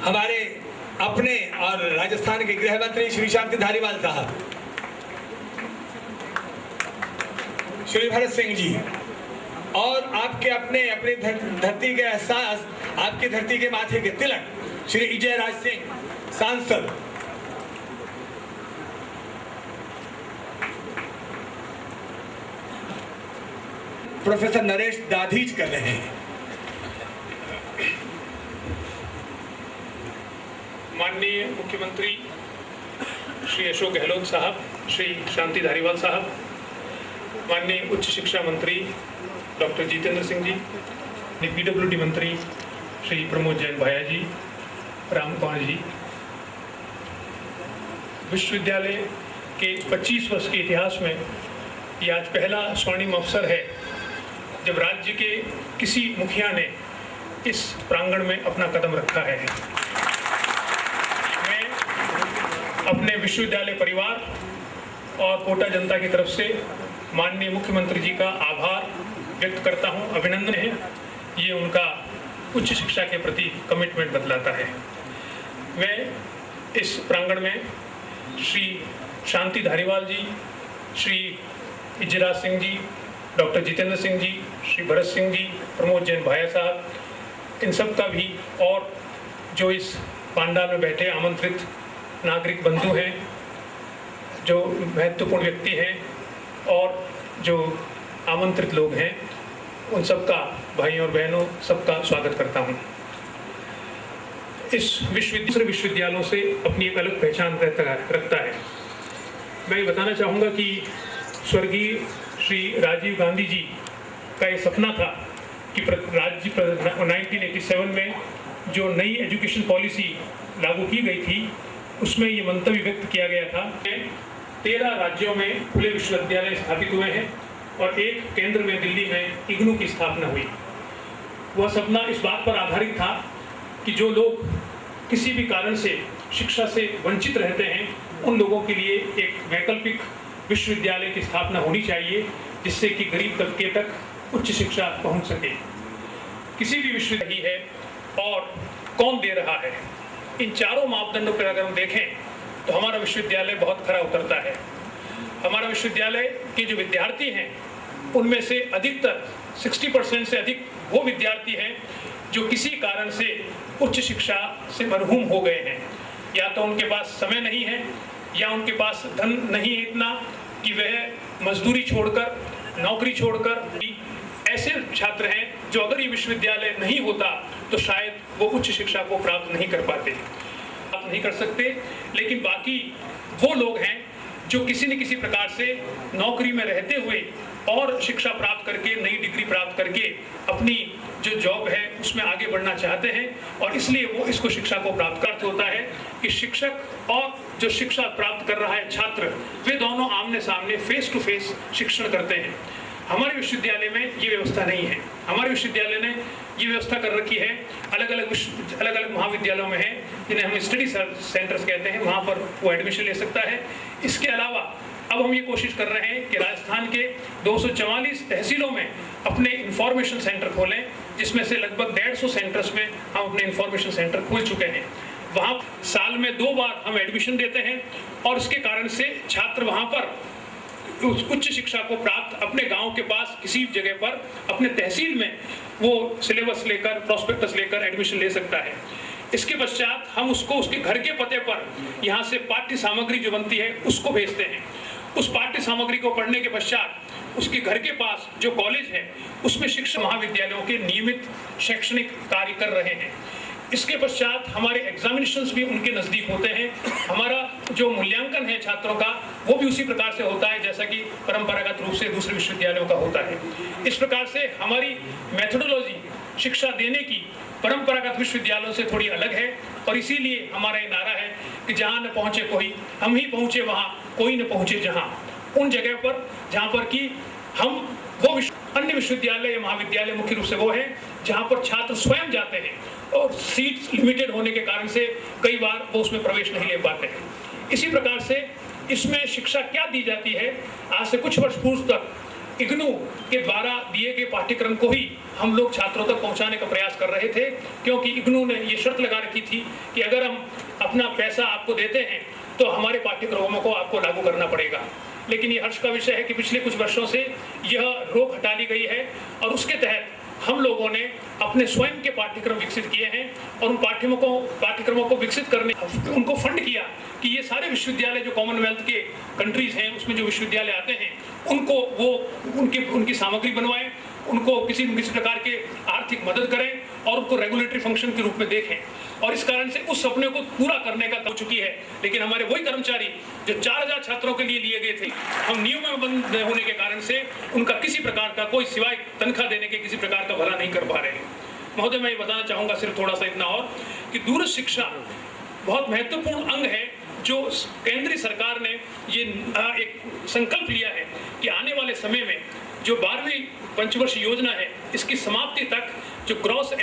हमारे अपने और राजस्थान के गृह मंत्री श्री शांति धारीवाल साहब, श्री भरत सिंह जी, और आपके अपने अपनी धरती के एहसास, आपकी धरती के माथे के तिलक श्री विजय राज सिंह सांसद, प्रोफेसर नरेश दाधीच कर रहे हैं। माननीय मुख्यमंत्री श्री अशोक गहलोत साहब, श्री शांति धारीवाल साहब, माननीय उच्च शिक्षा मंत्री डॉक्टर जितेंद्र सिंह जी, पीडब्ल्यूडी मंत्री श्री प्रमोद जैन भाया जी, राम कुमार जी, विश्वविद्यालय के 25 वर्ष के इतिहास में ये आज पहला स्वर्णिम अवसर है जब राज्य के किसी मुखिया ने इस प्रांगण में अपना कदम रखा है। मैं अपने विश्वविद्यालय परिवार और कोटा जनता की तरफ से माननीय मुख्यमंत्री जी का आभार व्यक्त करता हूं, अभिनंदन है। ये उनका उच्च शिक्षा के प्रति कमिटमेंट बतलाता है। मैं इस प्रांगण में श्री शांति धारीवाल जी, श्री विजयराज सिंह जी, डॉक्टर जितेंद्र सिंह जी, श्री भरत सिंह जी, प्रमोद जैन भाया साहब, इन सब का भी, और जो इस पांडाल में बैठे आमंत्रित नागरिक बंधु हैं, जो महत्वपूर्ण व्यक्ति हैं और जो आमंत्रित लोग हैं, उन सबका, भाइयों और बहनों, सबका स्वागत करता हूं। इस विश्वविद्यालयों से अपनी एक अलग पहचान रखता है। मैं ये बताना चाहूँगा कि स्वर्गीय श्री राजीव गांधी जी का ये सपना था कि राज्य 1987 में जो नई एजुकेशन पॉलिसी लागू की गई थी, उसमें ये मंतव्य व्यक्त किया गया था। 13 राज्यों में खुले विश्वविद्यालय स्थापित हुए हैं और एक केंद्र में दिल्ली में इग्नू की स्थापना हुई। वह सपना इस बात पर आधारित था कि जो लोग किसी भी कारण से शिक्षा से वंचित रहते हैं, उन लोगों के लिए एक वैकल्पिक विश्वविद्यालय की स्थापना होनी चाहिए, जिससे कि गरीब तबके तक उच्च शिक्षा पहुंच सके। किसी भी विश्वविद्यालय है और कौन दे रहा है, इन चारों मापदंडों पर अगर हम देखें तो हमारा विश्वविद्यालय बहुत खरा उतरता है। हमारा विश्वविद्यालय के जो विद्यार्थी हैं, उनमें से अधिकतर 60% से अधिक वो विद्यार्थी हैं जो किसी कारण से उच्च शिक्षा से महरूम हो गए हैं। या तो उनके पास समय नहीं है, या उनके पास धन नहीं है इतना कि वह मजदूरी छोड़कर, नौकरी छोड़कर, ऐसे छात्र हैं जो अगर ये विश्वविद्यालय नहीं होता तो शायद वो उच्च शिक्षा को प्राप्त नहीं कर पाते, प्राप्त नहीं कर सकते। लेकिन बाकी वो लोग हैं जो किसी न किसी प्रकार से नौकरी में रहते हुए और शिक्षा प्राप्त करके, नई डिग्री प्राप्त करके अपनी जो जॉब है उसमें आगे बढ़ना चाहते हैं, और इसलिए वो इसको शिक्षा को प्राप्त करते होता है कि शिक्षक और जो शिक्षा प्राप्त कर रहा है छात्र, वे दोनों आमने सामने फेस टू फेस शिक्षण करते हैं। हमारे विश्वविद्यालय में ये व्यवस्था नहीं है। हमारे विश्वविद्यालय ने ये व्यवस्था कर रखी है, अलग अलग महाविद्यालयों में है, जिन्हें हम स्टडी सेंटर्स कहते हैं, वहाँ पर वो एडमिशन ले सकता है। इसके अलावा अब हम ये कोशिश कर रहे हैं कि राजस्थान के 244 तहसीलों में अपने इंफॉर्मेशन सेंटर खोलें, जिसमें से लगभग 150 सेंटर्स में हम अपने इंफॉर्मेशन सेंटर खोल चुके हैं। वहाँ साल में 2 बार हम एडमिशन देते हैं, और इसके कारण से छात्र वहाँ पर उच्च शिक्षा को प्राप्त अपने गांव के पास किसी जगह पर अपने तहसील में वो सिलेबस लेकर, प्रोस्पेक्टस लेकर एडमिशन ले सकता है। इसके पश्चात हम उसको उसके घर के पते पर यहाँ से पाठ्य सामग्री जो बनती है उसको भेजते हैं। उस पाठ्य सामग्री को पढ़ने के पश्चात उसके घर के पास जो कॉलेज है उसमें शिक्षा महाविद्यालयों के नियमित शैक्षणिक कार्य कर रहे हैं। इसके पश्चात हमारे एग्जामिनेशंस भी उनके नज़दीक होते हैं। हमारा जो मूल्यांकन है छात्रों का, वो भी उसी प्रकार से होता है जैसा कि परंपरागत रूप से दूसरे विश्वविद्यालयों का होता है। इस प्रकार से हमारी मेथोडोलॉजी शिक्षा देने की परंपरागत विश्वविद्यालयों से थोड़ी अलग है, और इसीलिए हमारा ये नारा है कि जहाँ न पहुँचे कोई, हम ही पहुँचे वहाँ, कोई न पहुँचे जहाँ। उन जगह पर जहाँ पर कि हम वो अन्य विश्वविद्यालय या महाविद्यालय मुख्य रूप से वो है जहाँ पर छात्र स्वयं जाते हैं, और सीट लिमिटेड होने के कारण से कई बार वो उसमें प्रवेश नहीं ले पाते हैं। इसी प्रकार से इसमें शिक्षा क्या दी जाती है, आज से कुछ वर्ष पूर्व तक इग्नू के द्वारा दिए गए पाठ्यक्रम को ही हम लोग छात्रों तक पहुंचाने का प्रयास कर रहे थे, क्योंकि इग्नू ने ये शर्त लगा रखी थी कि अगर हम अपना पैसा आपको देते हैं तो हमारे पाठ्यक्रमों को आपको लागू करना पड़ेगा। लेकिन ये हर्ष का विषय है कि पिछले कुछ वर्षों से यह रोक हटा ली गई है और उसके तहत हम लोगों ने अपने स्वयं के पाठ्यक्रम विकसित किए हैं और उन पाठ्यक्रमों को विकसित करने उनको फंड किया कि ये सारे विश्वविद्यालय जो कॉमनवेल्थ के कंट्रीज हैं उसमें जो विश्वविद्यालय आते हैं उनको वो उनकी सामग्री बनवाएं, उनको किसी न किसी प्रकार के आर्थिक मदद करें और उनको रेगुलेटरी फंक्शन के रूप में देखें। और इस कारण से उस सपने को पूरा करने का हो चुकी है। लेकिन हमारे वही कर्मचारी जो 4000 छात्रों के लिए गए थे, हम नियमों में बंद होने के कारण से उनका किसी प्रकार का कोई सिवाय तनख्वाह देने के किसी प्रकार का भला नहीं कर पा रहे हैं। महोदय, मैं ये बताना चाहूँगा सिर्फ थोड़ा सा इतना और कि दूरस्थ शिक्षा बहुत महत्वपूर्ण अंग है जो केंद्रीय सरकार ने ये एक संकल्प लिया है कि आने वाले समय में जो 12वीं पंचवर्षीय योजना है इसकी समाप्ति तक जो ग्रॉस